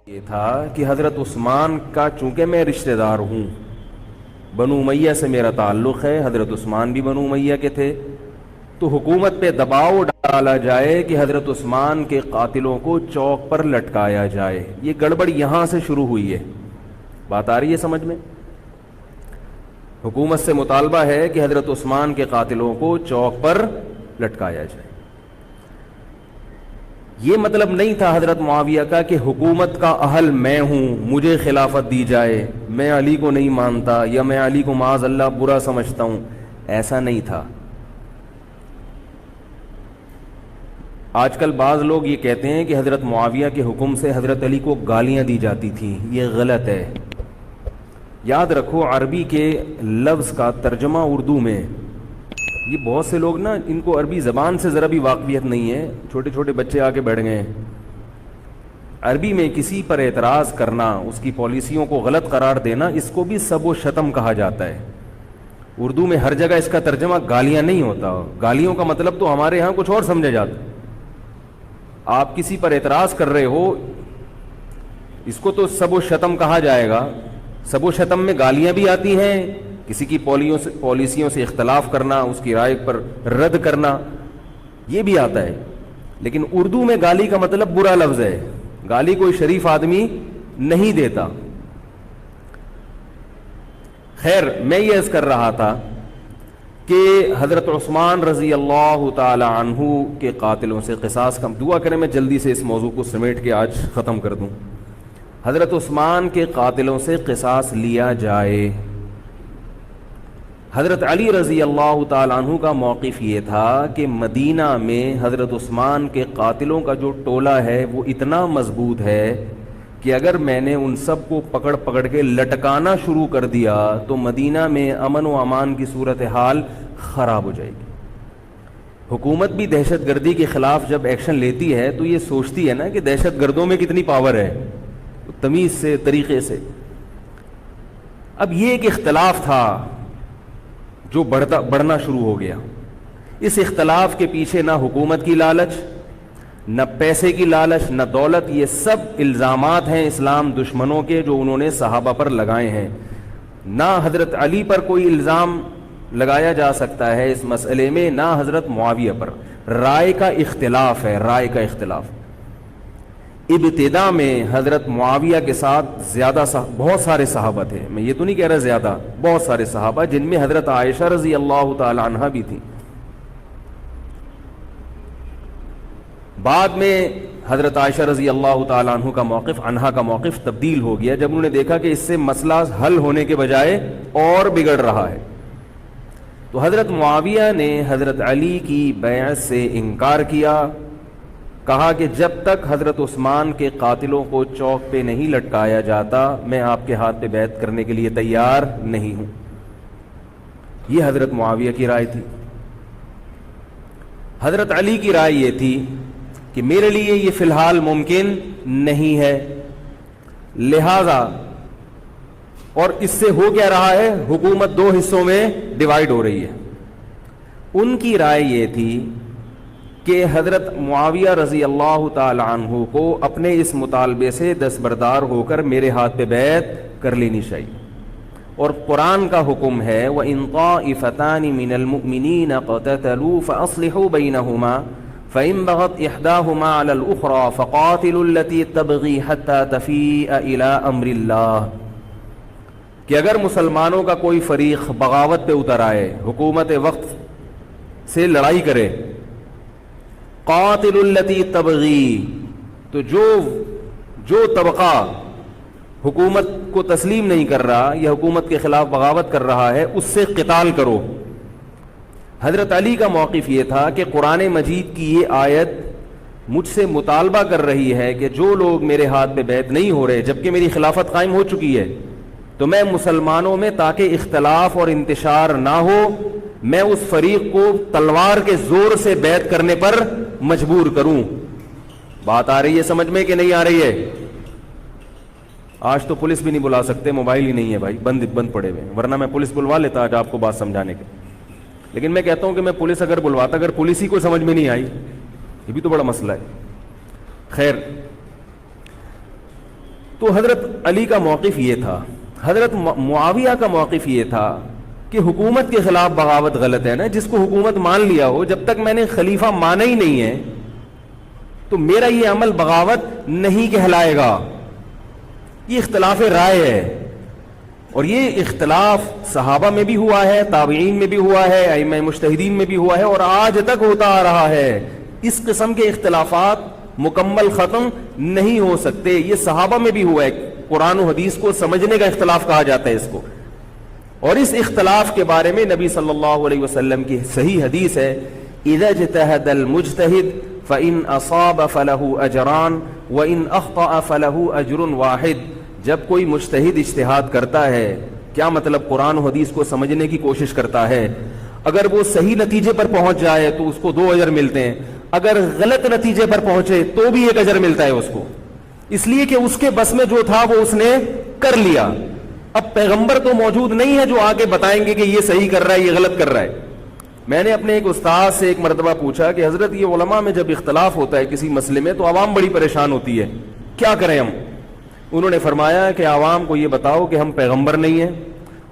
یہ تھا کہ حضرت عثمان کا چونکہ میں رشتہ دار ہوں، بنو امیہ سے میرا تعلق ہے، حضرت عثمان بھی بنو امیہ کے تھے، تو حکومت پہ دباؤ ڈالا جائے کہ حضرت عثمان کے قاتلوں کو چوک پر لٹکایا جائے۔ یہ گڑبڑ یہاں سے شروع ہوئی ہے۔ بات آ رہی ہے سمجھ میں؟ حکومت سے مطالبہ ہے کہ حضرت عثمان کے قاتلوں کو چوک پر لٹکایا جائے۔ یہ مطلب نہیں تھا حضرت معاویہ کا کہ حکومت کا اہل میں ہوں، مجھے خلافت دی جائے، میں علی کو نہیں مانتا یا میں علی کو معاذ اللہ برا سمجھتا ہوں، ایسا نہیں تھا۔ آج کل بعض لوگ یہ کہتے ہیں کہ حضرت معاویہ کے حکم سے حضرت علی کو گالیاں دی جاتی تھیں، یہ غلط ہے۔ یاد رکھو عربی کے لفظ کا ترجمہ اردو میں، یہ بہت سے لوگ نا ان کو عربی زبان سے ذرا بھی واقفیت نہیں ہے، چھوٹے چھوٹے بچے آ کے بیٹھ گئے ہیں۔ عربی میں کسی پر اعتراض کرنا، اس کی پالیسیوں کو غلط قرار دینا، اس کو بھی سب و شتم کہا جاتا ہے۔ اردو میں ہر جگہ اس کا ترجمہ گالیاں نہیں ہوتا، گالیوں کا مطلب تو ہمارے ہاں کچھ اور سمجھا جاتا ہے۔ آپ کسی پر اعتراض کر رہے ہو، اس کو تو سب و شتم کہا جائے گا۔ سب و شتم میں گالیاں بھی آتی ہیں، کسی کی پالیسیوں سے اختلاف کرنا، اس کی رائے پر رد کرنا، یہ بھی آتا ہے۔ لیکن اردو میں گالی کا مطلب برا لفظ ہے، گالی کوئی شریف آدمی نہیں دیتا۔ خیر، میں یہ عرض کر رہا تھا کہ حضرت عثمان رضی اللہ تعالی عنہ کے قاتلوں سے قصاص کا دعا کریں، میں جلدی سے اس موضوع کو سمیٹ کے آج ختم کر دوں۔ حضرت عثمان کے قاتلوں سے قصاص لیا جائے۔ حضرت علی رضی اللہ تعالیٰ عنہ کا موقف یہ تھا کہ مدینہ میں حضرت عثمان کے قاتلوں کا جو ٹولہ ہے وہ اتنا مضبوط ہے کہ اگر میں نے ان سب کو پکڑ پکڑ کے لٹکانا شروع کر دیا تو مدینہ میں امن و امان کی صورتحال خراب ہو جائے گی۔ حکومت بھی دہشت گردی کے خلاف جب ایکشن لیتی ہے تو یہ سوچتی ہے نا کہ دہشت گردوں میں کتنی پاور ہے، تمیز سے، طریقے سے۔ اب یہ ایک اختلاف تھا جو بڑھنا شروع ہو گیا۔ اس اختلاف کے پیچھے نہ حکومت کی لالچ، نہ پیسے کی لالچ، نہ دولت، یہ سب الزامات ہیں اسلام دشمنوں کے جو انہوں نے صحابہ پر لگائے ہیں۔ نہ حضرت علی پر کوئی الزام لگایا جا سکتا ہے اس مسئلے میں، نہ حضرت معاویہ پر۔ رائے کا اختلاف ہے، رائے کا اختلاف۔ ابتدا میں حضرت معاویہ کے ساتھ بہت سارے صحابہ تھے، میں یہ تو نہیں کہہ رہا زیادہ، بہت سارے صحابہ، جن میں حضرت عائشہ رضی اللہ تعالی عنہا بھی تھی۔ بعد میں حضرت عائشہ رضی اللہ تعالی عنہا کا موقف تبدیل ہو گیا جب انہوں نے دیکھا کہ اس سے مسئلہ حل ہونے کے بجائے اور بگڑ رہا ہے۔ تو حضرت معاویہ نے حضرت علی کی بیعت سے انکار کیا، کہا کہ جب تک حضرت عثمان کے قاتلوں کو چوک پہ نہیں لٹکایا جاتا میں آپ کے ہاتھ پہ بیعت کرنے کے لیے تیار نہیں ہوں۔ یہ حضرت معاویہ کی رائے تھی۔ حضرت علی کی رائے یہ تھی کہ میرے لیے یہ فی الحال ممکن نہیں ہے، لہذا، اور اس سے ہو کیا رہا ہے، حکومت دو حصوں میں ڈیوائیڈ ہو رہی ہے۔ ان کی رائے یہ تھی کہ حضرت معاویہ رضی اللہ تعالی عنہ کو اپنے اس مطالبے سے دستبردار ہو کر میرے ہاتھ پہ بیعت کر لینی چاہیے۔ اور قرآن کا حکم ہے وَإِن طَائِفَتَانِ مِنَ الْمُؤْمِنِينَ اقْتَتَلُوا فَأَصْلِحُوا بَيْنَهُمَا فَإِن بَغَتْ إِحْدَاهُمَا عَلَى الْأُخْرَى فَقَاتِلُوا الَّتِي تَبْغِي حَتَّى تَفِيءَ إِلَى أَمْرِ اللَّهِ، کہ اگر مسلمانوں کا کوئی فریق بغاوت پہ اتر آئے، حکومت وقت سے لڑائی کرے، قاتل التی تبغی، تو جو طبقہ حکومت کو تسلیم نہیں کر رہا یا حکومت کے خلاف بغاوت کر رہا ہے اس سے قتال کرو۔ حضرت علی کا موقف یہ تھا کہ قرآن مجید کی یہ آیت مجھ سے مطالبہ کر رہی ہے کہ جو لوگ میرے ہاتھ پہ بیعت نہیں ہو رہے جبکہ میری خلافت قائم ہو چکی ہے، تو میں مسلمانوں میں تاکہ اختلاف اور انتشار نہ ہو، میں اس فریق کو تلوار کے زور سے بیعت کرنے پر مجبور کروں۔ بات آ رہی ہے سمجھ میں کہ نہیں آ رہی ہے؟ آج تو پولیس بھی نہیں بلا سکتے، موبائل ہی نہیں ہے بھائی، بند پڑے ہوئے، ورنہ میں پولیس بلوا لیتا آج آپ کو بات سمجھانے کے۔ لیکن میں کہتا ہوں کہ میں پولیس اگر بلواتا، اگر پولیس ہی کو سمجھ میں نہیں آئی، یہ بھی تو بڑا مسئلہ ہے۔ خیر، تو حضرت علی کا موقف یہ تھا، حضرت معاویہ کا موقف یہ تھا کہ حکومت کے خلاف بغاوت غلط ہے نا، جس کو حکومت مان لیا ہو، جب تک میں نے خلیفہ مانا ہی نہیں ہے تو میرا یہ عمل بغاوت نہیں کہلائے گا۔ یہ اختلاف رائے ہے، اور یہ اختلاف صحابہ میں بھی ہوا ہے، تابعین میں بھی ہوا ہے، ائمہ مجتہدین میں بھی ہوا ہے، اور آج تک ہوتا آ رہا ہے۔ اس قسم کے اختلافات مکمل ختم نہیں ہو سکتے۔ یہ صحابہ میں بھی ہوا ہے، قرآن و حدیث کو سمجھنے کا اختلاف کہا جاتا ہے اس کو، اور اس اختلاف کے بارے میں نبی صلی اللہ علیہ وسلم کی صحیح حدیث ہے، اذا اجتہد المجتہد فإن أصاب فله أجران وإن أخطأ فله أجر واحد۔ جب کوئی مجتہد اجتہاد کرتا ہے، کیا مطلب؟ قرآن و حدیث کو سمجھنے کی کوشش کرتا ہے، اگر وہ صحیح نتیجے پر پہنچ جائے تو اس کو 2 اجر ملتے ہیں، اگر غلط نتیجے پر پہنچے تو بھی 1 اجر ملتا ہے اس کو، اس لیے کہ اس کے بس میں جو تھا وہ اس نے کر لیا۔ اب پیغمبر تو موجود نہیں ہے جو آ کے بتائیں گے کہ یہ صحیح کر رہا ہے، یہ غلط کر رہا ہے۔ میں نے اپنے ایک استاد سے ایک مرتبہ پوچھا کہ حضرت یہ علماء میں جب اختلاف ہوتا ہے کسی مسئلے میں تو عوام بڑی پریشان ہوتی ہے، کیا کریں ہم؟ انہوں نے فرمایا کہ عوام کو یہ بتاؤ کہ ہم پیغمبر نہیں ہیں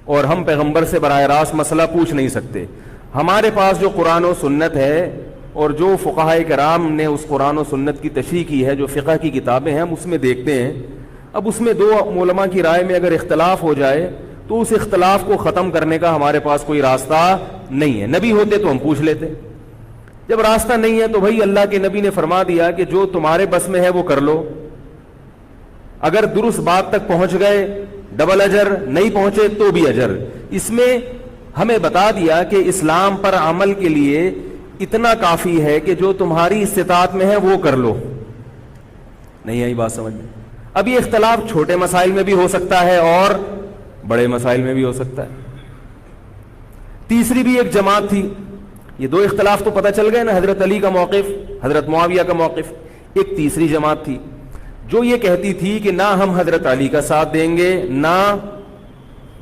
اور ہم پیغمبر سے براہ راست مسئلہ پوچھ نہیں سکتے، ہمارے پاس جو قرآن و سنت ہے اور جو فقہائے کرام نے اس قرآن و سنت کی تشریح کی ہے، جو فقہ کی کتابیں ہیں، ہم اس میں دیکھتے ہیں۔ اب اس میں 2 علماء کی رائے میں اگر اختلاف ہو جائے تو اس اختلاف کو ختم کرنے کا ہمارے پاس کوئی راستہ نہیں ہے۔ نبی ہوتے تو ہم پوچھ لیتے، جب راستہ نہیں ہے تو بھائی اللہ کے نبی نے فرما دیا کہ جو تمہارے بس میں ہے وہ کر لو، اگر درست بات تک پہنچ گئے ڈبل اجر، نہیں پہنچے تو بھی اجر۔ اس میں ہمیں بتا دیا کہ اسلام پر عمل کے لیے اتنا کافی ہے کہ جو تمہاری استطاعت میں ہے وہ کر لو۔ نہیں آئی بات سمجھ میں؟ اب یہ اختلاف چھوٹے مسائل میں بھی ہو سکتا ہے اور بڑے مسائل میں بھی ہو سکتا ہے۔ تیسری بھی ایک جماعت تھی، یہ 2 اختلاف تو پتہ چل گئے نا، حضرت علی کا موقف، حضرت معاویہ کا موقف۔ ایک تیسری جماعت تھی جو یہ کہتی تھی کہ نہ ہم حضرت علی کا ساتھ دیں گے نہ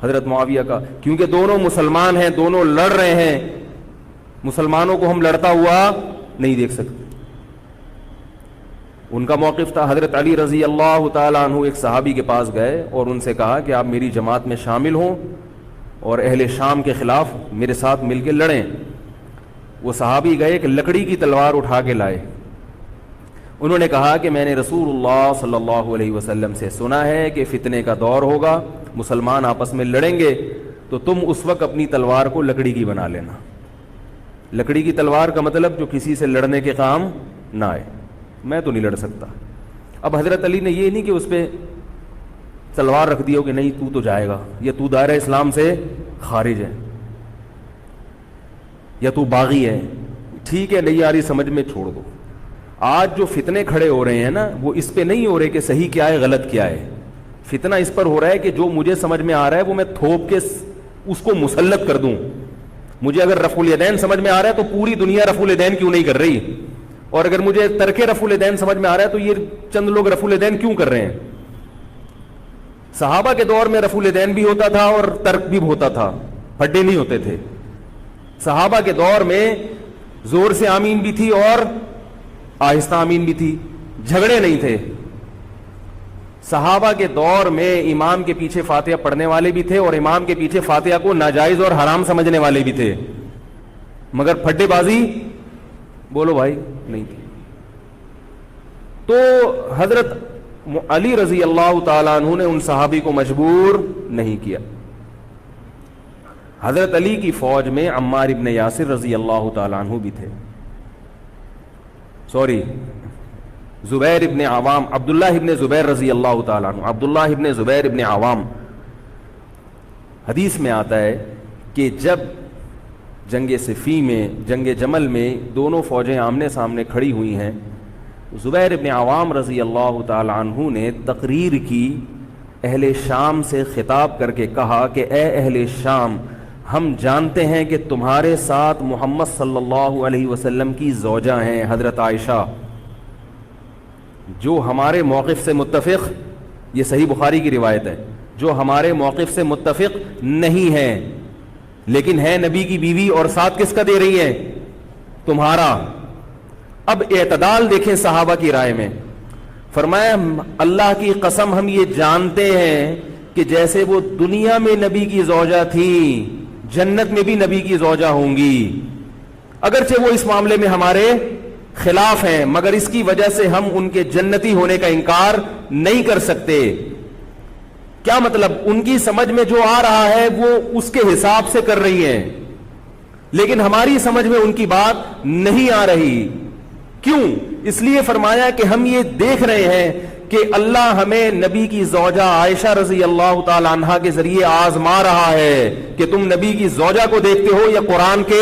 حضرت معاویہ کا، کیونکہ دونوں مسلمان ہیں، دونوں لڑ رہے ہیں، مسلمانوں کو ہم لڑتا ہوا نہیں دیکھ سکتے۔ ان کا موقف تھا، حضرت علی رضی اللہ تعالیٰ عنہ ایک صحابی کے پاس گئے اور ان سے کہا کہ آپ میری جماعت میں شامل ہوں اور اہل شام کے خلاف میرے ساتھ مل کے لڑیں۔ وہ صحابی گئے ایک لکڑی کی تلوار اٹھا کے لائے، انہوں نے کہا کہ میں نے رسول اللہ صلی اللہ علیہ وسلم سے سنا ہے کہ فتنے کا دور ہوگا، مسلمان آپس میں لڑیں گے، تو تم اس وقت اپنی تلوار کو لکڑی کی بنا لینا۔ لکڑی کی تلوار کا مطلب جو کسی سے لڑنے کے کام نہ آئے، میں تو نہیں لڑ سکتا۔ اب حضرت علی نے یہ نہیں کہ اس پہ تلوار رکھ دی ہو کہ نہیں تو تو جائے گا، یا تو دائرہ اسلام سے خارج ہے، یا تو باغی ہے، ٹھیک ہے نہیں آ رہی سمجھ میں چھوڑ دو۔ آج جو فتنے کھڑے ہو رہے ہیں نا، وہ اس پہ نہیں ہو رہے کہ صحیح کیا ہے غلط کیا ہے، فتنہ اس پر ہو رہا ہے کہ جو مجھے سمجھ میں آ رہا ہے وہ میں تھوپ کے اس کو مسلط کر دوں۔ مجھے اگر رفع الیدین سمجھ میں آ رہا ہے تو پوری دنیا رفع الیدین کیوں نہیں کر رہی، اور اگر مجھے ترک رفع الیدین سمجھ میں آ رہا ہے تو یہ چند لوگ رفع الیدین کیوں کر رہے ہیں۔ صحابہ کے دور میں رفع الیدین بھی ہوتا تھا اور ترک بھی ہوتا تھا، پھڈے نہیں ہوتے تھے۔ صحابہ کے دور میں زور سے آمین بھی تھی اور آہستہ آمین بھی تھی، جھگڑے نہیں تھے۔ صحابہ کے دور میں امام کے پیچھے فاتحہ پڑھنے والے بھی تھے اور امام کے پیچھے فاتحہ کو ناجائز اور حرام سمجھنے والے بھی تھے، مگر پھڈے بازی بولو بھائی نہیں تھی۔ تو حضرت علی رضی اللہ تعالیٰ عنہ نے ان صحابی کو مجبور نہیں کیا۔ حضرت علی کی فوج میں عمار ابن یاسر رضی اللہ تعالیٰ عنہ بھی تھے، زبیر ابن عوام، عبداللہ ابن زبیر رضی اللہ تعالیٰ عنہ، عبداللہ ابن زبیر ابن عوام۔ حدیث میں آتا ہے کہ جب جنگ صفین میں، جنگ جمل میں دونوں فوجیں آمنے سامنے کھڑی ہوئی ہیں، زبیر ابن عوام رضی اللہ تعالیٰ عنہ نے تقریر کی، اہل شام سے خطاب کر کے کہا کہ اے اہل شام، ہم جانتے ہیں کہ تمہارے ساتھ محمد صلی اللہ علیہ وسلم کی زوجہ ہیں حضرت عائشہ، جو ہمارے موقف سے متفق، یہ صحیح بخاری کی روایت ہے، جو ہمارے موقف سے متفق نہیں ہے، لیکن ہے نبی کی بیوی، اور ساتھ کس کا دے رہی ہے؟ تمہارا۔ اب اعتدال دیکھیں صحابہ کی رائے میں، فرمایا اللہ کی قسم ہم یہ جانتے ہیں کہ جیسے وہ دنیا میں نبی کی زوجہ تھی جنت میں بھی نبی کی زوجہ ہوں گی، اگرچہ وہ اس معاملے میں ہمارے خلاف ہیں مگر اس کی وجہ سے ہم ان کے جنتی ہونے کا انکار نہیں کر سکتے۔ کیا مطلب؟ ان کی سمجھ میں جو آ رہا ہے وہ اس کے حساب سے کر رہی ہیں، لیکن ہماری سمجھ میں ان کی بات نہیں آ رہی۔ کیوں؟ اس لیے فرمایا کہ ہم یہ دیکھ رہے ہیں کہ اللہ ہمیں نبی کی زوجہ عائشہ رضی اللہ تعالی عنہا کے ذریعے آزما رہا ہے کہ تم نبی کی زوجہ کو دیکھتے ہو یا قرآن کے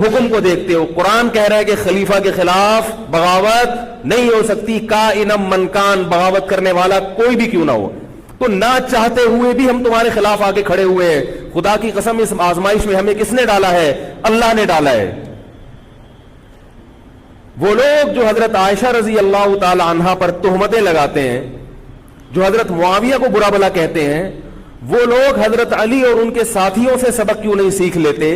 حکم کو دیکھتے ہو۔ قرآن کہہ رہا ہے کہ خلیفہ کے خلاف بغاوت نہیں ہو سکتی، کائنم من کان، بغاوت کرنے والا کوئی بھی کیوں نہ ہو۔ تو نہ چاہتے ہوئے بھی ہم تمہارے خلاف آگے کھڑے ہوئے ہیں۔ خدا کی قسم اس آزمائش میں ہمیں کس نے ڈالا ہے؟ اللہ نے ڈالا ہے۔ وہ لوگ جو حضرت عائشہ رضی اللہ تعالی عنہا پر تہمتیں لگاتے ہیں، جو حضرت معاویہ کو برا بھلا کہتے ہیں، وہ لوگ حضرت علی اور ان کے ساتھیوں سے سبق کیوں نہیں سیکھ لیتے؟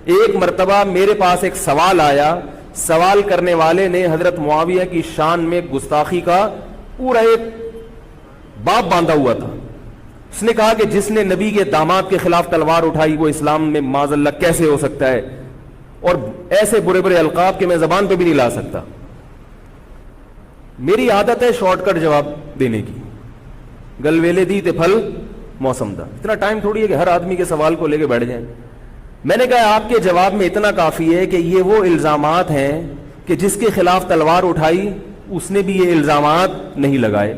ایک مرتبہ میرے پاس ایک سوال آیا، سوال کرنے والے نے حضرت معاویہ کی شان میں گستاخی کا پورا ایک باب باندھا ہوا تھا۔ اس نے کہا کہ جس نے نبی کے داماد کے خلاف تلوار اٹھائی وہ اسلام میں معاذ اللہ کیسے ہو سکتا ہے، اور ایسے برے برے القاب کے میں زبان پہ بھی نہیں لا سکتا۔ میری عادت ہے شارٹ کٹ جواب دینے کی، گل ویلے دی تے پھل موسم دا، اتنا ٹائم تھوڑی ہے کہ ہر آدمی کے سوال کو لے کے بیٹھ جائیں۔ میں نے کہا آپ کے جواب میں اتنا کافی ہے کہ یہ وہ الزامات ہیں کہ جس کے خلاف تلوار اٹھائی اس نے بھی یہ الزامات نہیں لگائے،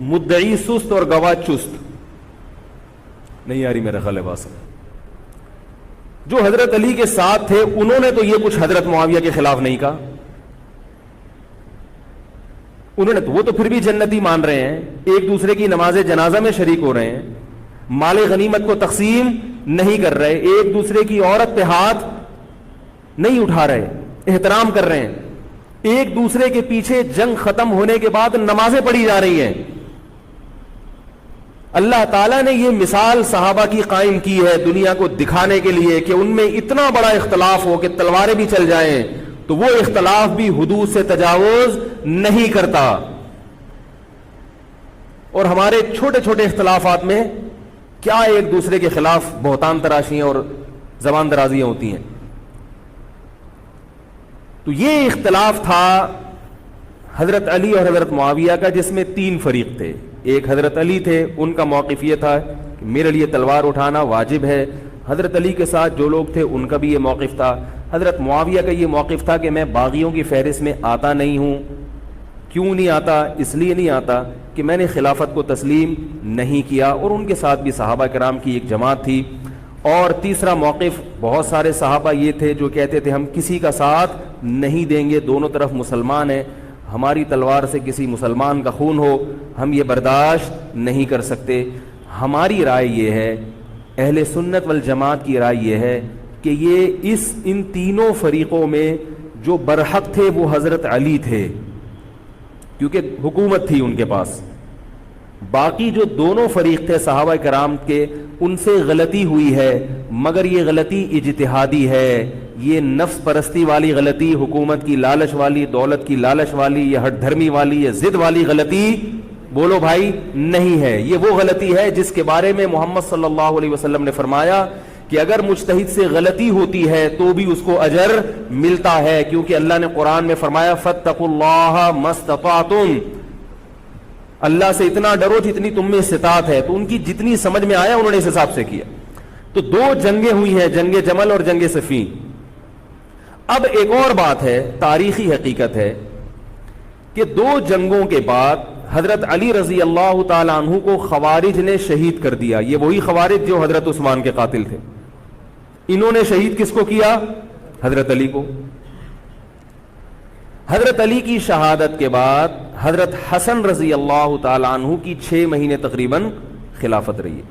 مدعی سست اور گواہ چست۔ نہیں آ رہی میرا خیال ہے بات؟ جو حضرت علی کے ساتھ تھے انہوں نے تو یہ کچھ حضرت معاویہ کے خلاف نہیں کہا، انہوں نے تو وہ تو پھر بھی جنتی مان رہے ہیں، ایک دوسرے کی نماز جنازہ میں شریک ہو رہے ہیں، مال غنیمت کو تقسیم نہیں کر رہے، ایک دوسرے کی عورت پہ ہاتھ نہیں اٹھا رہے، احترام کر رہے ہیں، ایک دوسرے کے پیچھے جنگ ختم ہونے کے بعد نمازیں پڑھی جا رہی ہیں۔ اللہ تعالیٰ نے یہ مثال صحابہ کی قائم کی ہے دنیا کو دکھانے کے لیے کہ ان میں اتنا بڑا اختلاف ہو کہ تلواریں بھی چل جائیں تو وہ اختلاف بھی حدود سے تجاوز نہیں کرتا، اور ہمارے چھوٹے چھوٹے اختلافات میں کیا ایک دوسرے کے خلاف بہتان تراشیاں اور زبان درازیاں ہوتی ہیں۔ تو یہ اختلاف تھا حضرت علی اور حضرت معاویہ کا، جس میں تین فریق تھے۔ ایک حضرت علی تھے، ان کا موقف یہ تھا کہ میرے لیے تلوار اٹھانا واجب ہے۔ حضرت علی کے ساتھ جو لوگ تھے ان کا بھی یہ موقف تھا۔ حضرت معاویہ کا یہ موقف تھا کہ میں باغیوں کی فہرست میں آتا نہیں ہوں۔ کیوں نہیں آتا؟ اس لیے نہیں آتا کہ میں نے خلافت کو تسلیم نہیں کیا، اور ان کے ساتھ بھی صحابہ کرام کی ایک جماعت تھی۔ اور تیسرا موقف، بہت سارے صحابہ یہ تھے جو کہتے تھے ہم کسی کا ساتھ نہیں دیں گے، دونوں طرف مسلمان ہیں، ہماری تلوار سے کسی مسلمان کا خون ہو ہم یہ برداشت نہیں کر سکتے۔ ہماری رائے یہ ہے، اہل سنت والجماعت کی رائے یہ ہے کہ یہ ان تینوں فریقوں میں جو برحق تھے وہ حضرت علی تھے، کیونکہ حکومت تھی ان کے پاس۔ باقی جو دونوں فریق تھے صحابہ کرام کے، ان سے غلطی ہوئی ہے، مگر یہ غلطی اجتہادی ہے، یہ نفس پرستی والی غلطی، حکومت کی لالچ والی، دولت کی لالچ والی، یہ ہٹ دھرمی والی، یہ ضد والی غلطی بولو بھائی نہیں ہے۔ یہ وہ غلطی ہے جس کے بارے میں محمد صلی اللہ علیہ وسلم نے فرمایا کہ اگر مجتہد سے غلطی ہوتی ہے تو بھی اس کو اجر ملتا ہے، کیونکہ اللہ نے قرآن میں فرمایا فاتقوا اللہ ما استطعتم، اللہ سے اتنا ڈرو جتنی تم میں استطاعت ہے۔ تو ان کی جتنی سمجھ میں آیا انہوں نے اس حساب سے کیا۔ تو دو جنگیں ہوئی ہیں، جنگ جمل اور جنگ صفین۔ اب ایک اور بات ہے، تاریخی حقیقت ہے کہ دو جنگوں کے بعد حضرت علی رضی اللہ تعالی عنہ کو خوارج نے شہید کر دیا۔ یہ وہی خوارج جو حضرت عثمان کے قاتل تھے، انہوں نے شہید کس کو کیا؟ حضرت علی کو۔ حضرت علی کی شہادت کے بعد حضرت حسن رضی اللہ تعالی عنہ کی 6 مہینے تقریباً خلافت رہی ہے۔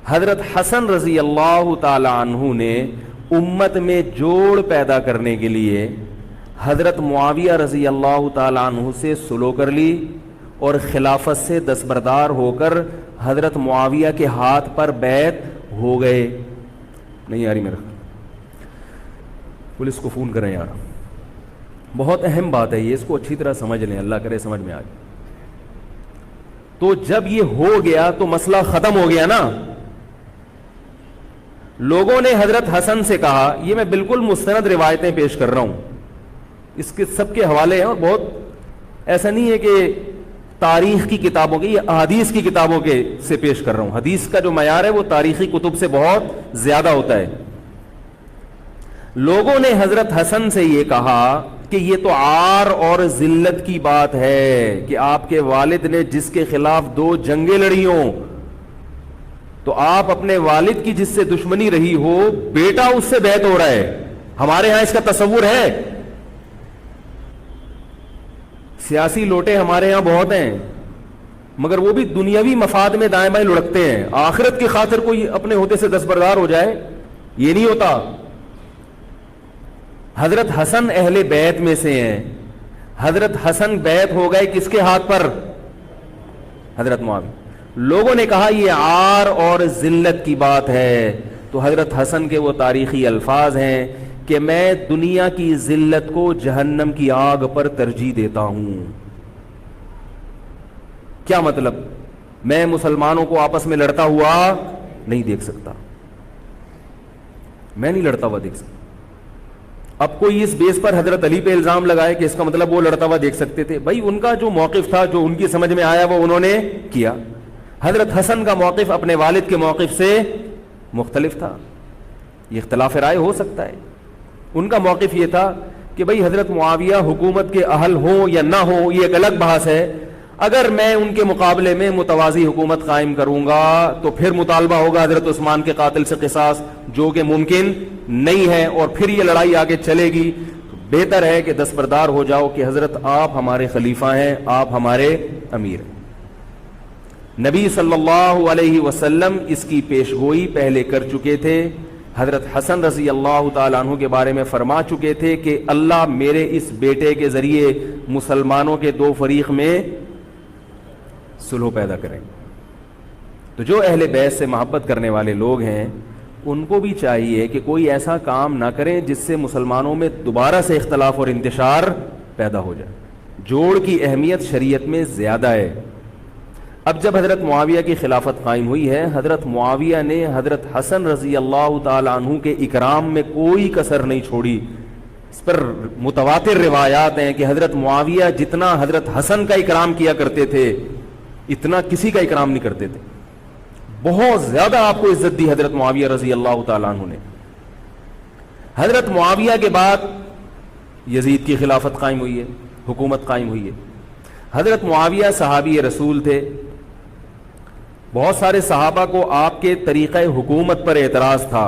حضرت حسن رضی اللہ تعالی عنہ نے امت میں جوڑ پیدا کرنے کے لیے حضرت معاویہ رضی اللہ تعالی عنہ سے صلح کر لی اور خلافت سے دستبردار ہو کر حضرت معاویہ کے ہاتھ پر بیعت ہو گئے۔ نہیں آ رہی میرا؟ پولیس کو فون کریں یار، بہت اہم بات ہے یہ، اس کو اچھی طرح سمجھ لیں، اللہ کرے سمجھ میں آ جائے۔ تو جب یہ ہو گیا تو مسئلہ ختم ہو گیا نا. لوگوں نے حضرت حسن سے کہا, یہ میں بالکل مستند روایتیں پیش کر رہا ہوں, اس کے سب کے حوالے ہیں, اور بہت ایسا نہیں ہے کہ تاریخ کی کتابوں کے, یہ احادیث کی کتابوں کے سے پیش کر رہا ہوں. حدیث کا جو معیار ہے وہ تاریخی کتب سے بہت زیادہ ہوتا ہے. لوگوں نے حضرت حسن سے یہ کہا کہ یہ تو عار اور ذلت کی بات ہے کہ آپ کے والد نے جس کے خلاف 2 جنگیں لڑی ہوں, تو آپ اپنے والد کی جس سے دشمنی رہی ہو, بیٹا اس سے بیعت ہو رہا ہے. ہمارے ہاں اس کا تصور ہے. سیاسی لوٹے ہمارے ہاں بہت ہیں, مگر وہ بھی دنیاوی مفاد میں دائیں بائیں لڑکتے ہیں. آخرت کی خاطر کوئی اپنے ہوتے سے دستبردار ہو جائے, یہ نہیں ہوتا. حضرت حسن اہل بیت میں سے ہیں. حضرت حسن بیعت ہو گئے کس کے ہاتھ پر؟ حضرت معاویہ. لوگوں نے کہا یہ عار اور ذلت کی بات ہے, تو حضرت حسن کے وہ تاریخی الفاظ ہیں کہ میں دنیا کی ذلت کو جہنم کی آگ پر ترجیح دیتا ہوں. کیا مطلب؟ میں مسلمانوں کو آپس میں لڑتا ہوا نہیں دیکھ سکتا, میں نہیں لڑتا ہوا دیکھ سکتا. اب کوئی اس بیس پر حضرت علی پہ الزام لگائے کہ اس کا مطلب وہ لڑتا ہوا دیکھ سکتے تھے. بھائی ان کا جو موقف تھا, جو ان کی سمجھ میں آیا وہ انہوں نے کیا. حضرت حسن کا موقف اپنے والد کے موقف سے مختلف تھا, یہ اختلاف رائے ہو سکتا ہے. ان کا موقف یہ تھا کہ بھئی حضرت معاویہ حکومت کے اہل ہوں یا نہ ہوں یہ ایک الگ بحث ہے, اگر میں ان کے مقابلے میں متوازی حکومت قائم کروں گا تو پھر مطالبہ ہوگا حضرت عثمان کے قاتل سے قصاص, جو کہ ممکن نہیں ہے, اور پھر یہ لڑائی آگے چلے گی. بہتر ہے کہ دستبردار ہو جاؤ کہ حضرت آپ ہمارے خلیفہ ہیں, آپ ہمارے امیر ہیں. نبی صلی اللہ علیہ وسلم اس کی پیشگوئی پہلے کر چکے تھے. حضرت حسن رضی اللہ تعالیٰ عنہ کے بارے میں فرما چکے تھے کہ اللہ میرے اس بیٹے کے ذریعے مسلمانوں کے 2 فریق میں صلح پیدا کریں. تو جو اہل بیت سے محبت کرنے والے لوگ ہیں ان کو بھی چاہیے کہ کوئی ایسا کام نہ کریں جس سے مسلمانوں میں دوبارہ سے اختلاف اور انتشار پیدا ہو جائے. جوڑ کی اہمیت شریعت میں زیادہ ہے. اب جب حضرت معاویہ کی خلافت قائم ہوئی ہے, حضرت معاویہ نے حضرت حسن رضی اللہ تعالی عنہ کے اکرام میں کوئی کسر نہیں چھوڑی. اس پر متواتر روایات ہیں کہ حضرت معاویہ جتنا حضرت حسن کا اکرام کیا کرتے تھے اتنا کسی کا اکرام نہیں کرتے تھے. بہت زیادہ آپ کو عزت دی حضرت معاویہ رضی اللہ تعالی عنہ نے. حضرت معاویہ کے بعد یزید کی خلافت قائم ہوئی ہے, حکومت قائم ہوئی ہے. حضرت معاویہ صحابی رسول تھے. بہت سارے صحابہ کو آپ کے طریقہ حکومت پر اعتراض تھا,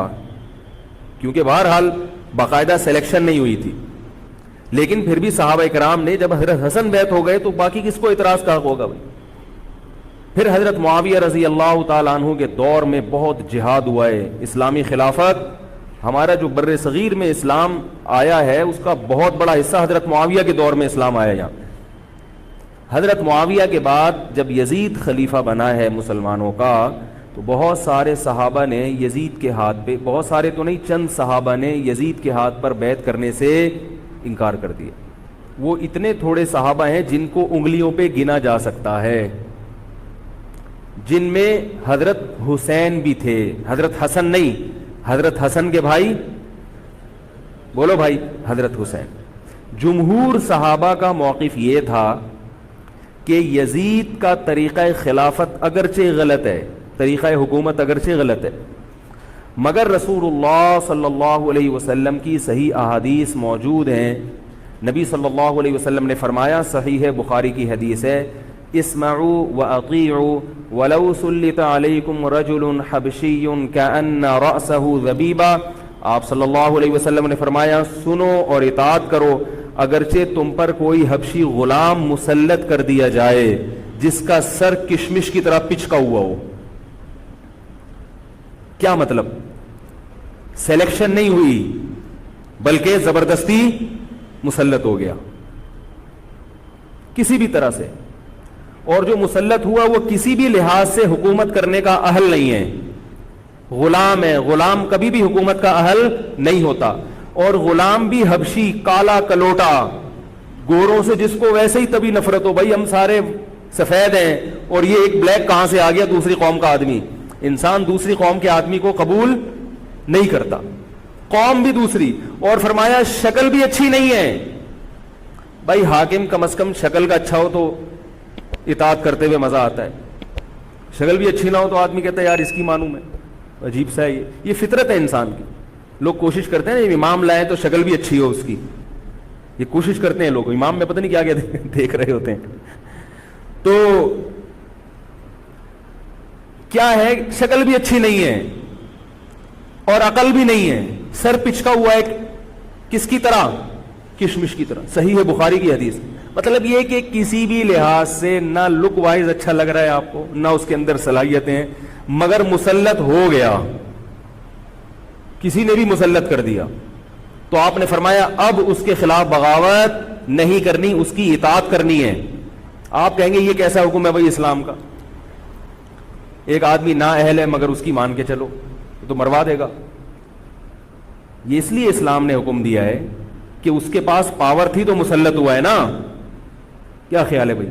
کیونکہ بہرحال باقاعدہ سلیکشن نہیں ہوئی تھی. لیکن پھر بھی صحابہ کرام نے جب حضرت حسن بیعت ہو گئے تو باقی کس کو اعتراض کا حق ہوگا بھائی. پھر حضرت معاویہ رضی اللہ تعالیٰ عنہ کے دور میں بہت جہاد ہوا ہے. اسلامی خلافت, ہمارا جو بر صغیر میں اسلام آیا ہے اس کا بہت بڑا حصہ حضرت معاویہ کے دور میں اسلام آیا. یہاں حضرت معاویہ کے بعد جب یزید خلیفہ بنا ہے مسلمانوں کا, تو بہت سارے صحابہ نے یزید کے ہاتھ پہ, بہت سارے تو نہیں, چند صحابہ نے یزید کے ہاتھ پر بیعت کرنے سے انکار کر دیا. وہ اتنے تھوڑے صحابہ ہیں جن کو انگلیوں پہ گنا جا سکتا ہے, جن میں حضرت حسین بھی تھے, حضرت حسن نہیں, حضرت حسن کے بھائی, بولو بھائی, حضرت حسین. جمہور صحابہ کا موقف یہ تھا کہ یزید کا طریقہ خلافت اگرچہ غلط ہے, طریقہ حکومت اگرچہ غلط ہے, مگر رسول اللہ صلی اللہ علیہ وسلم کی صحیح احادیث موجود ہیں. نبی صلی اللہ علیہ وسلم نے فرمایا, صحیح بخاری کی حدیث ہے, اسمعوا واطیعوا ولو سلط علیکم رجل حبشی کأن رأسہ ذبیبہ. آپ صلی اللہ علیہ وسلم نے فرمایا, سنو اور اطاعت کرو اگرچہ تم پر کوئی حبشی غلام مسلط کر دیا جائے جس کا سر کشمش کی طرح پچکا ہوا ہو. کیا مطلب؟ سلیکشن نہیں ہوئی بلکہ زبردستی مسلط ہو گیا کسی بھی طرح سے, اور جو مسلط ہوا وہ کسی بھی لحاظ سے حکومت کرنے کا اہل نہیں ہے, غلام ہے. غلام کبھی بھی حکومت کا اہل نہیں ہوتا, اور غلام بھی حبشی, کالا کلوٹا, گوروں سے جس کو ویسے ہی تبھی نفرت ہو, بھائی ہم سارے سفید ہیں اور یہ ایک بلیک کہاں سے آ گیا دوسری قوم کا آدمی. انسان دوسری قوم کے آدمی کو قبول نہیں کرتا, قوم بھی دوسری, اور فرمایا شکل بھی اچھی نہیں ہے. بھائی حاکم کم از کم شکل کا اچھا ہو تو اطاعت کرتے ہوئے مزہ آتا ہے, شکل بھی اچھی نہ ہو تو آدمی کہتا ہے یار اس کی مانوں میں. عجیب سا ہے یہ فطرت ہے انسان کی. لوگ کوشش کرتے ہیں امام لائیں تو شکل بھی اچھی ہو اس کی, یہ کوشش کرتے ہیں لوگ. امام میں پتہ نہیں کیا کیا دیکھ رہے ہوتے ہیں. تو کیا ہے, شکل بھی اچھی نہیں ہے اور عقل بھی نہیں ہے, سر پچکا ہوا ہے کس کی طرح, کشمش کی طرح. صحیح ہے بخاری کی حدیث. مطلب یہ کہ کسی بھی لحاظ سے نہ لک وائز اچھا لگ رہا ہے آپ کو, نہ اس کے اندر صلاحیتیں ہیں, مگر مسلط ہو گیا, کسی نے بھی مسلط کر دیا, تو آپ نے فرمایا اب اس کے خلاف بغاوت نہیں کرنی, اس کی اطاعت کرنی ہے. آپ کہیں گے یہ کیسا حکم ہے بھائی اسلام کا, ایک آدمی نا اہل ہے مگر اس کی مان کے چلو تو مروا دے گا. یہ اس لیے اسلام نے حکم دیا ہے کہ اس کے پاس پاور تھی تو مسلط ہوا ہے نا. کیا خیال ہے بھائی؟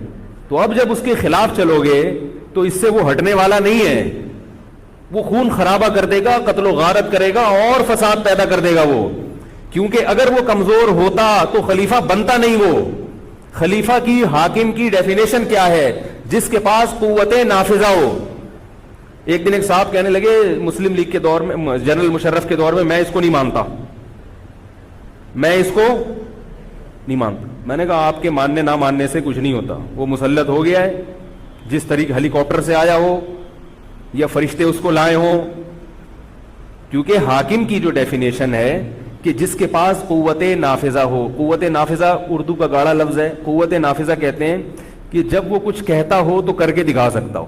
تو اب جب اس کے خلاف چلو گے تو اس سے وہ ہٹنے والا نہیں ہے, وہ خون خرابہ کر دے گا, قتل و غارت کرے گا اور فساد پیدا کر دے گا وہ. کیونکہ اگر وہ کمزور ہوتا تو خلیفہ بنتا نہیں. وہ خلیفہ کی, حاکم کی ڈیفینیشن کیا ہے؟ جس کے پاس قوت نافذہ ہو. ایک دن ایک صاحب کہنے لگے مسلم لیگ کے دور میں, جنرل مشرف کے دور میں اس کو نہیں مانتا, میں اس کو نہیں مانتا. میں نے کہا آپ کے ماننے نہ ماننے سے کچھ نہیں ہوتا, وہ مسلط ہو گیا ہے, جس طریقے ہیلی کاپٹر سے آیا ہو یا فرشتے اس کو لائے ہوں. کیونکہ حاکم کی جو ڈیفینیشن ہے کہ جس کے پاس قوت نافذہ ہو. قوت نافذہ اردو کا گاڑا لفظ ہے. قوت نافذہ کہتے ہیں کہ جب وہ کچھ کہتا ہو تو کر کے دکھا سکتا ہو,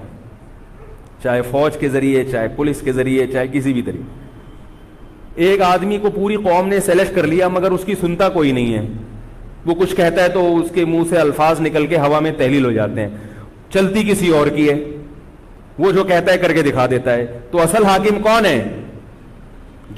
چاہے فوج کے ذریعے, چاہے پولیس کے ذریعے, چاہے کسی بھی طریقے. ایک آدمی کو پوری قوم نے سلیکٹ کر لیا مگر اس کی سنتا کوئی نہیں ہے, وہ کچھ کہتا ہے تو اس کے منہ سے الفاظ نکل کے ہوا میں تحلیل ہو جاتے ہیں, چلتی کسی اور کی ہے, وہ جو کہتا ہے کر کے دکھا دیتا ہے. تو اصل حاکم کون ہے؟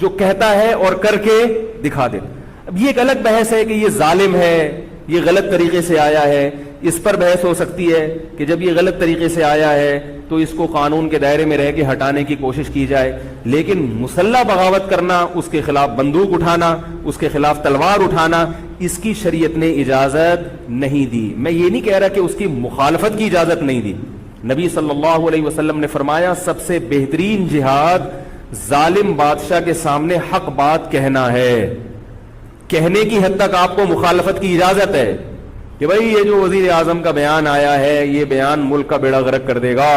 جو کہتا ہے اور کر کے دکھا دیتا. اب یہ ایک الگ بحث ہے کہ یہ ظالم ہے, یہ غلط طریقے سے آیا ہے, اس پر بحث ہو سکتی ہے کہ جب یہ غلط طریقے سے آیا ہے تو اس کو قانون کے دائرے میں رہ کے ہٹانے کی کوشش کی جائے. لیکن مسلح بغاوت کرنا, اس کے خلاف بندوق اٹھانا, اس کے خلاف تلوار اٹھانا, اس کی شریعت نے اجازت نہیں دی. میں یہ نہیں کہہ رہا کہ اس کی مخالفت کی اجازت نہیں دی. نبی صلی اللہ علیہ وسلم نے فرمایا سب سے بہترین جہاد ظالم بادشاہ کے سامنے حق بات کہنا ہے. کہنے کی حد تک آپ کو مخالفت کی اجازت ہے کہ بھائی یہ جو وزیر اعظم کا بیان آیا ہے یہ بیان ملک کا بیڑا غرق کر دے گا,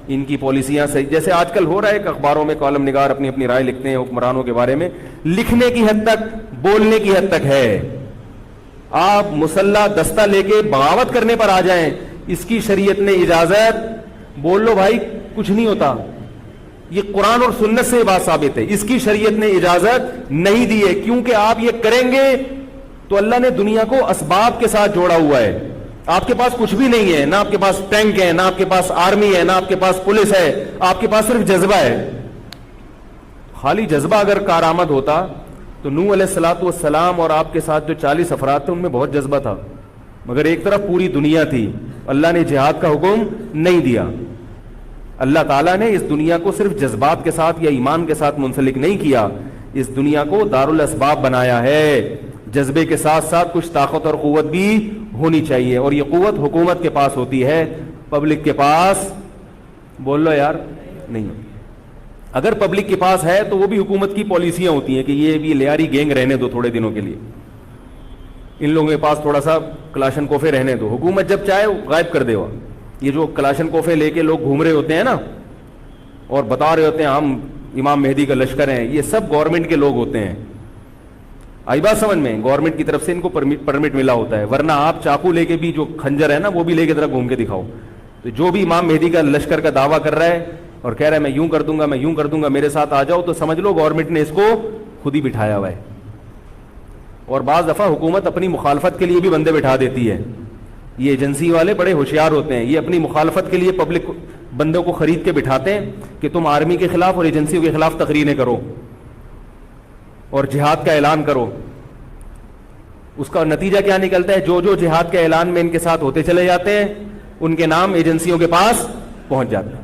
ان کی پالیسیاں صحیح, جیسے آج کل ہو رہا ہے کہ اخباروں میں کالم نگار اپنی اپنی رائے لکھتے ہیں حکمرانوں کے بارے میں. لکھنے کی حد تک, بولنے کی حد تک ہے. آپ مسلح دستہ لے کے بغاوت کرنے پر آ جائیں, اس کی شریعت نے اجازت, بول لو بھائی کچھ نہیں ہوتا. یہ قرآن اور سنت سے بات ثابت ہے, اس کی شریعت نے اجازت نہیں دی ہے. کیونکہ آپ یہ کریں گے تو اللہ نے دنیا کو اسباب کے ساتھ جوڑا ہوا ہے. آپ کے پاس کچھ بھی نہیں ہے, نہ آپ کے پاس ٹینک ہے, نہ آپ کے پاس آرمی ہے, نہ آپ کے پاس پولیس ہے, آپ کے پاس صرف جذبہ ہے. خالی جذبہ اگر کارآمد ہوتا تو نوح علیہ الصلوۃ والسلام اور آپ کے ساتھ جو 40 افراد تھے ان میں بہت جذبہ تھا, مگر ایک طرف پوری دنیا تھی. اللہ نے جہاد کا حکم نہیں دیا. اللہ تعالیٰ نے اس دنیا کو صرف جذبات کے ساتھ یا ایمان کے ساتھ منسلک نہیں کیا, اس دنیا کو دارالاسباب بنایا ہے. جذبے کے ساتھ ساتھ کچھ طاقت اور قوت بھی ہونی چاہیے, اور یہ قوت حکومت کے پاس ہوتی ہے, پبلک کے پاس بول لو یار نہیں. اگر پبلک کے پاس ہے تو وہ بھی حکومت کی پالیسیاں ہوتی ہیں کہ یہ بھی لیاری گینگ رہنے دو تھوڑے دنوں کے لیے, ان لوگوں کے پاس تھوڑا سا کلاشن کوفے رہنے دو, حکومت جب چاہے غائب کر دے. وہ یہ جو کلاشن کوفے لے کے لوگ گھوم رہے ہوتے ہیں نا اور بتا رہے ہوتے ہیں ہم امام مہدی کا لشکر ہیں, یہ سب گورنمنٹ کے لوگ ہوتے ہیں. آئی بات سمجھ میں؟ گورنمنٹ کی طرف سے ان کو پرمٹ ملا ہوتا ہے, ورنہ آپ چاقو لے کے بھی, جو کھنجر ہے نا وہ بھی لے کے ذرا گھوم کے دکھاؤ. تو جو بھی امام مہدی کا لشکر کا دعویٰ کر رہا ہے اور کہہ رہا ہے میں یوں کر دوں گا, میں یوں کر دوں گا, میرے ساتھ آ جاؤ, تو سمجھ لو گورنمنٹ نے اس کو خود ہی بٹھایا ہوا ہے. اور بعض دفعہ حکومت اپنی مخالفت کے لیے بھی بندے بٹھا دیتی ہے. یہ ایجنسی والے بڑے ہوشیار ہوتے ہیں, یہ اپنی مخالفت کے لیے پبلک بندوں کو خرید کے بٹھاتے ہیں کہ تم آرمی کے خلاف اور ایجنسیوں کے خلاف تقریریں کرو اور جہاد کا اعلان کرو. اس کا نتیجہ کیا نکلتا ہے؟ جو جو جہاد کے اعلان میں ان کے ساتھ ہوتے چلے جاتے ہیں ان کے نام ایجنسیوں کے پاس پہنچ جاتے ہیں.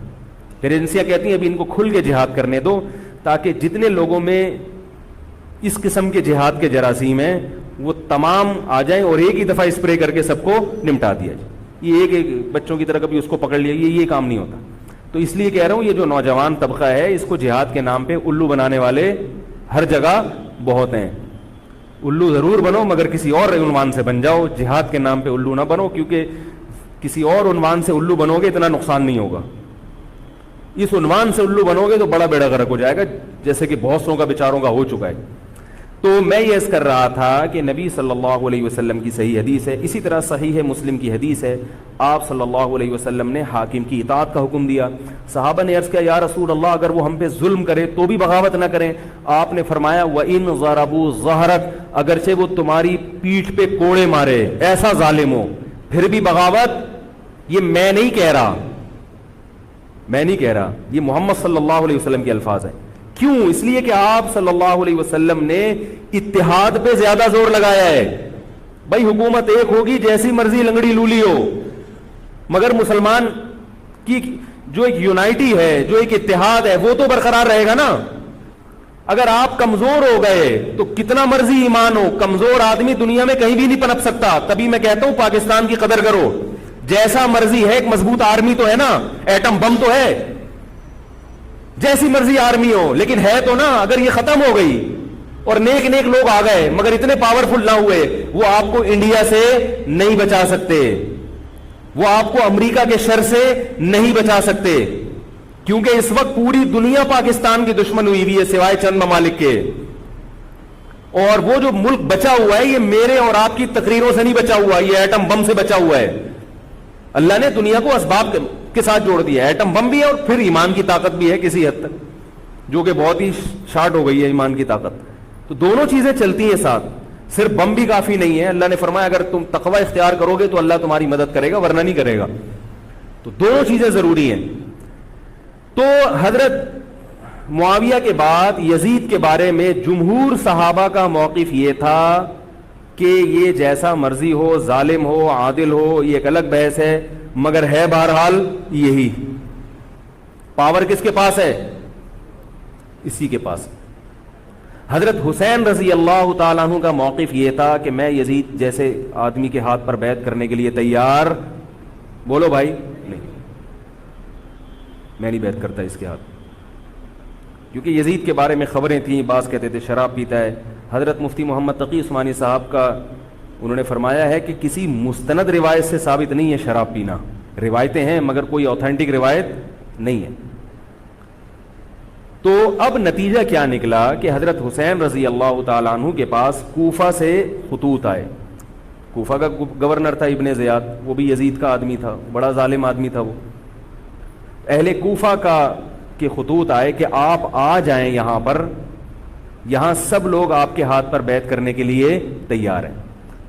پھر ایجنسیاں کہتی ہیں ابھی ان کو کھل کے جہاد کرنے دو تاکہ جتنے لوگوں میں اس قسم کے جہاد کے جراثیم ہیں وہ تمام آ جائیں اور ایک ہی دفعہ اسپرے کر کے سب کو نمٹا دیا جائے. یہ ایک بچوں کی طرح کبھی اس کو پکڑ لیا, یہ کام نہیں ہوتا. تو اس لیے کہہ رہا ہوں یہ جو نوجوان طبقہ ہے اس کو جہاد کے نام پہ الو بنانے والے ہر جگہ بہت ہیں. الو ضرور بنو مگر کسی اور عنوان سے بن جاؤ, جہاد کے نام پہ الو نہ بنو, کیونکہ کسی اور عنوان سے الو بنو گے اتنا نقصان نہیں ہوگا. اس عنوان سے الو بنو گے تو بڑا بیڑا غرق ہو جائے گا, جیسے کہ بہت سو کا بیچاروں کا ہو چکا ہے. تو میں یہ عرض کر رہا تھا کہ نبی صلی اللہ علیہ وسلم کی صحیح حدیث ہے, اسی طرح صحیح مسلم کی حدیث ہے, آپ صلی اللہ علیہ وسلم نے حاکم کی اطاعت کا حکم دیا. صحابہ نے عرض کیا یا رسول اللہ اگر وہ ہم پہ ظلم کرے تو بھی بغاوت نہ کریں. آپ نے فرمایا وَإِن ضَرَبُوا ظَهْرَكَ, اگرچہ وہ تمہاری پیٹھ پہ کوڑے مارے, ایسا ظالم ہو, پھر بھی بغاوت. یہ میں نہیں کہہ رہا, یہ محمد صلی اللہ علیہ وسلم کے الفاظ ہیں. کیوں؟ اس لیے کہ آپ صلی اللہ علیہ وسلم نے اتحاد پہ زیادہ زور لگایا ہے. بھائی حکومت ایک ہوگی جیسی مرضی لنگڑی لولی ہو, مگر مسلمان کی جو ایک یونائٹی ہے, جو ایک اتحاد ہے, وہ تو برقرار رہے گا نا. اگر آپ کمزور ہو گئے تو کتنا مرضی ایمان ہو, کمزور آدمی دنیا میں کہیں بھی نہیں پنپ سکتا. تبھی میں کہتا ہوں پاکستان کی قدر کرو, جیسا مرضی ہے, ایک مضبوط آرمی تو ہے نا, ایٹم بم تو ہے, جیسی مرضی آرمی ہو, لیکن ہے تو نا. اگر یہ ختم ہو گئی اور نیک نیک لوگ آ گئے مگر اتنے پاورفل نہ ہوئے, وہ آپ کو انڈیا سے نہیں بچا سکتے, وہ آپ کو امریکہ کے شر سے نہیں بچا سکتے, کیونکہ اس وقت پوری دنیا پاکستان کی دشمن ہوئی ہوئی ہے سوائے چند ممالک کے. اور وہ جو ملک بچا ہوا ہے یہ میرے اور آپ کی تقریروں سے نہیں بچا ہوا, یہ ایٹم بم سے بچا ہوا ہے. اللہ نے دنیا کو اسباب کے ساتھ جوڑ دیا ہے, ایٹم بم بھی ہے اور پھر ایمان کی طاقت بھی ہے کسی حد تک, جو کہ بہت ہی شارٹ ہو گئی ہے ایمان کی طاقت. تو دونوں چیزیں چلتی ہیں ساتھ, صرف بم بھی کافی نہیں ہے. اللہ نے فرمایا اگر تم تقوی اختیار کرو گے تو اللہ تمہاری مدد کرے گا, ورنہ نہیں کرے گا. تو دونوں چیزیں ضروری ہیں. تو حضرت معاویہ کے بعد یزید کے بارے میں جمہور صحابہ کا موقف یہ تھا کہ یہ جیسا مرضی ہو, ظالم ہو, عادل ہو, یہ ایک الگ بحث ہے, مگر ہے بہرحال یہی. پاور کس کے پاس ہے؟ اسی کے پاس. حضرت حسین رضی اللہ تعالیٰ عنہ کا موقف یہ تھا کہ میں یزید جیسے آدمی کے ہاتھ پر بیعت کرنے کے لیے تیار. بولو بھائی, نہیں, میں نہیں بیعت کرتا اس کے ہاتھ, کیونکہ یزید کے بارے میں خبریں تھیں, بعض کہتے تھے شراب پیتا ہے. حضرت مفتی محمد تقی عثمانی صاحب کا انہوں نے فرمایا ہے کہ کسی مستند روایت سے ثابت نہیں ہے شراب پینا. روایتیں ہیں مگر کوئی اوتھینٹک روایت نہیں ہے. تو اب نتیجہ کیا نکلا کہ حضرت حسین رضی اللہ تعالیٰ عنہ کے پاس کوفہ سے خطوط آئے. کوفہ کا گورنر تھا ابن زیاد, وہ بھی یزید کا آدمی تھا, بڑا ظالم آدمی تھا وہ. اہل کوفہ کے خطوط آئے کہ آپ آ جائیں یہاں پر, یہاں سب لوگ آپ کے ہاتھ پر بیعت کرنے کے لیے تیار ہیں.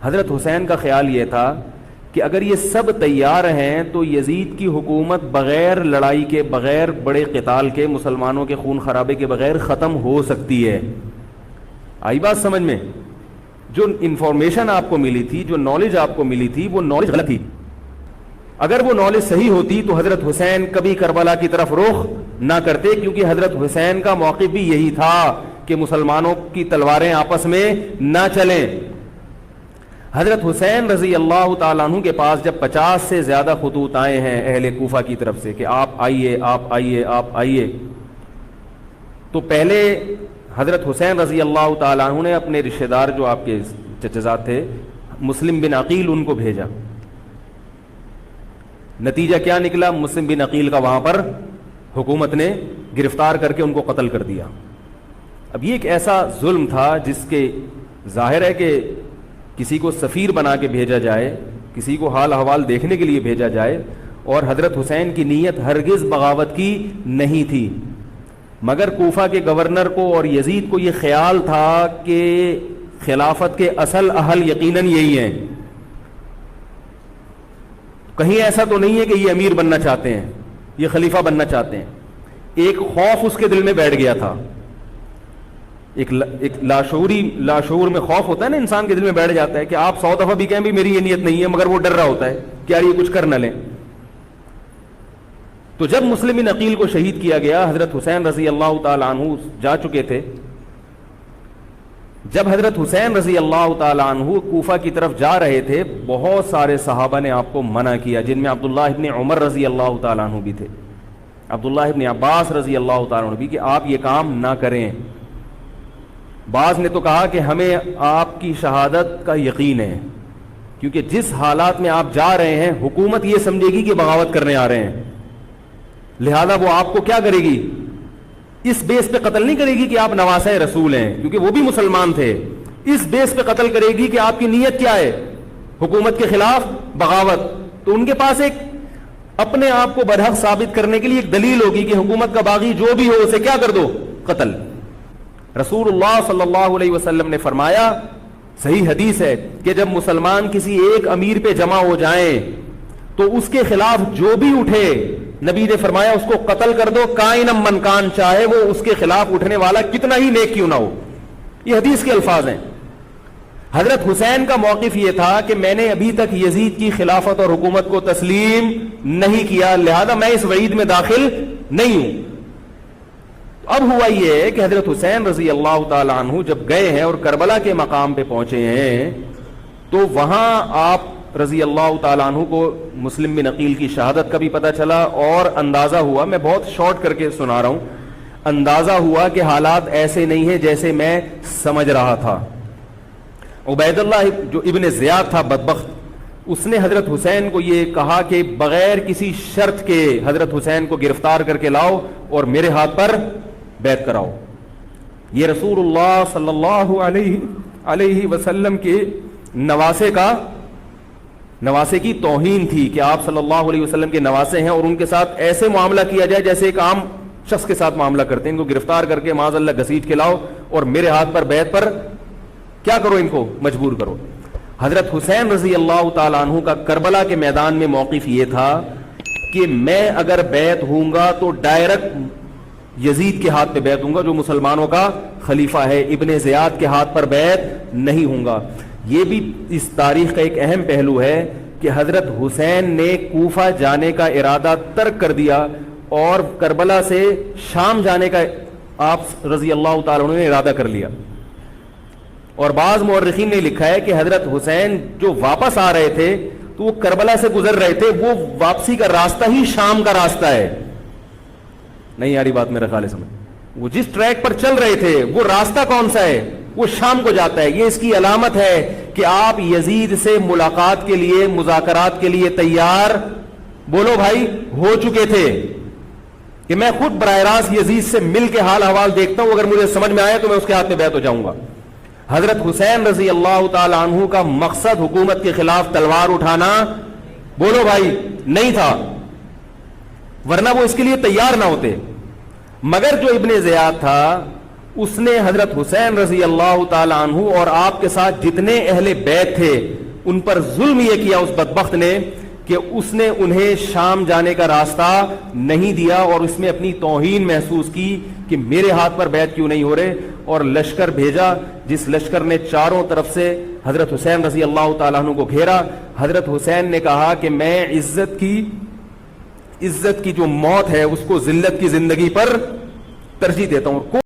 حضرت حسین کا خیال یہ تھا کہ اگر یہ سب تیار ہیں تو یزید کی حکومت بغیر لڑائی کے, بغیر بڑے قتال کے, مسلمانوں کے خون خرابے کے بغیر ختم ہو سکتی ہے. آئی بات سمجھ میں؟ جو انفارمیشن آپ کو ملی تھی, جو نالج آپ کو ملی تھی, وہ نالج غلط تھی. اگر وہ نالج صحیح ہوتی تو حضرت حسین کبھی کربلا کی طرف رخ نہ کرتے, کیونکہ حضرت حسین کا موقف بھی یہی تھا کہ مسلمانوں کی تلواریں آپس میں نہ چلیں. حضرت حسین رضی اللہ تعالیٰ عنہ کے پاس جب 50 سے زیادہ خطوط آئے ہیں اہل کوفہ کی طرف سے کہ آپ آئیے, آپ آئیے, آپ آئیے, تو پہلے حضرت حسین رضی اللہ تعالیٰ عنہ نے اپنے رشتہ دار جو آپ کے چچزاد تھے مسلم بن عقیل, ان کو بھیجا. نتیجہ کیا نکلا؟ مسلم بن عقیل کا وہاں پر حکومت نے گرفتار کر کے ان کو قتل کر دیا. اب یہ ایک ایسا ظلم تھا جس کے ظاہر ہے کہ کسی کو سفیر بنا کے بھیجا جائے, کسی کو حال احوال دیکھنے کے لیے بھیجا جائے, اور حضرت حسین کی نیت ہرگز بغاوت کی نہیں تھی, مگر کوفہ کے گورنر کو اور یزید کو یہ خیال تھا کہ خلافت کے اصل اہل یقیناً یہی ہیں, کہیں ایسا تو نہیں ہے کہ یہ امیر بننا چاہتے ہیں, یہ خلیفہ بننا چاہتے ہیں. ایک خوف اس کے دل میں بیٹھ گیا تھا, ایک لاشعور میں خوف ہوتا ہے نا, انسان کے دل میں بیٹھ جاتا ہے کہ آپ 100 دفعہ بھی کہیں بھی میری یہ نیت نہیں ہے, مگر وہ ڈر رہا ہوتا ہے کہ یار یہ کچھ کر نہ لیں. تو جب مسلم بن عقیل کو شہید کیا گیا، حضرت حسین رضی اللہ تعالی عنہ جا چکے تھے. جب حضرت حسین رضی اللہ تعالی عنہ کوفہ کی طرف جا رہے تھے، بہت سارے صحابہ نے آپ کو منع کیا، جن میں عبداللہ ابن عمر رضی اللہ تعالی عنہ بھی تھے، عبداللہ ابن عباس رضی اللہ تعالی عنہ بھی، کہ آپ یہ کام نہ کریں. بعض نے تو کہا کہ ہمیں آپ کی شہادت کا یقین ہے، کیونکہ جس حالات میں آپ جا رہے ہیں حکومت یہ سمجھے گی کہ بغاوت کرنے آ رہے ہیں، لہذا وہ آپ کو کیا کرے گی، اس بیس پہ قتل نہیں کرے گی کہ آپ نواسہ رسول ہیں، کیونکہ وہ بھی مسلمان تھے. اس بیس پہ قتل کرے گی کہ آپ کی نیت کیا ہے، حکومت کے خلاف بغاوت. تو ان کے پاس ایک اپنے آپ کو برحق ثابت کرنے کے لیے ایک دلیل ہوگی کہ حکومت کا باغی جو بھی ہو اسے کیا کر دو، قتل. رسول اللہ صلی اللہ علیہ وسلم نے فرمایا، صحیح حدیث ہے، کہ جب مسلمان کسی ایک امیر پہ جمع ہو جائیں تو اس کے خلاف جو بھی اٹھے، نبی نے فرمایا اس کو قتل کر دو، کائنم من کان، چاہے وہ اس کے خلاف اٹھنے والا کتنا ہی نیک کیوں نہ ہو. یہ حدیث کے الفاظ ہیں. حضرت حسین کا موقف یہ تھا کہ میں نے ابھی تک یزید کی خلافت اور حکومت کو تسلیم نہیں کیا، لہذا میں اس وعید میں داخل نہیں ہوں. اب ہوا یہ ہے کہ حضرت حسین رضی اللہ تعالی عنہ جب گئے ہیں اور کربلا کے مقام پہ پہنچے ہیں، تو وہاں آپ رضی اللہ تعالیٰ عنہ کو مسلم بن عقیل کی شہادت کا بھی پتہ چلا، اور اندازہ ہوا، میں بہت شارٹ کر کے سنا رہا ہوں، اندازہ ہوا کہ حالات ایسے نہیں ہیں جیسے میں سمجھ رہا تھا. عبید اللہ جو ابن زیاد تھا بدبخت، اس نے حضرت حسین کو یہ کہا کہ بغیر کسی شرط کے حضرت حسین کو گرفتار کر کے لاؤ اور میرے ہاتھ پر بیعت کراؤ. یہ رسول اللہ صلی اللہ علیہ وسلم کے نواسے کی توہین تھی کہ آپ صلی اللہ علیہ وسلم کے نواسے ہیں اور ان کے ساتھ ایسے معاملہ کیا جائے جیسے ایک عام شخص کے ساتھ معاملہ کرتے ہیں. ان کو گرفتار کر کے معاذ اللہ گھسیٹ کے لاؤ اور میرے ہاتھ پر بیعت پر کیا کرو، ان کو مجبور کرو. حضرت حسین رضی اللہ تعالیٰ عنہ کا کربلا کے میدان میں موقف یہ تھا کہ میں اگر بیعت ہوں گا تو ڈائریکٹ یزید کے ہاتھ پہ بیعت ہوں گا جو مسلمانوں کا خلیفہ ہے، ابن زیاد کے ہاتھ پر بیعت نہیں ہوں گا. یہ بھی اس تاریخ کا ایک اہم پہلو ہے کہ حضرت حسین نے کوفہ جانے کا ارادہ ترک کر دیا اور کربلا سے شام جانے کا آپ رضی اللہ تعالیٰ عنہ نے ارادہ کر لیا. اور بعض مورخین نے لکھا ہے کہ حضرت حسین جو واپس آ رہے تھے تو وہ کربلا سے گزر رہے تھے، وہ واپسی کا راستہ ہی شام کا راستہ ہے. نہیں یاری بات میرا خیال ہے سمجھ، وہ جس ٹریک پر چل رہے تھے وہ راستہ کون سا ہے، وہ شام کو جاتا ہے. یہ اس کی علامت ہے کہ آپ یزید سے ملاقات کے لیے، مذاکرات کے لیے تیار، بولو بھائی، ہو چکے تھے کہ میں خود براہ راست یزید سے مل کے حال احوال دیکھتا ہوں، اگر مجھے سمجھ میں آیا تو میں اس کے ہاتھ میں بیعت ہو جاؤں گا. حضرت حسین رضی اللہ تعالی عنہ کا مقصد حکومت کے خلاف تلوار اٹھانا، بولو بھائی، نہیں تھا، ورنہ وہ اس کے لیے تیار نہ ہوتے. مگر جو ابن زیاد تھا اس نے حضرت حسین رضی اللہ تعالی عنہ اور آپ کے ساتھ جتنے اہل بیت تھے ان پر ظلم یہ کیا اس بدبخت نے کہ اس نے انہیں شام جانے کا راستہ نہیں دیا اور اس میں اپنی توہین محسوس کی کہ میرے ہاتھ پر بیعت کیوں نہیں ہو رہے، اور لشکر بھیجا جس لشکر نے چاروں طرف سے حضرت حسین رضی اللہ تعالیٰ عنہ کو گھیرا. حضرت حسین نے کہا کہ میں عزت کی جو موت ہے اس کو ذلت کی زندگی پر ترجیح دیتا ہوں.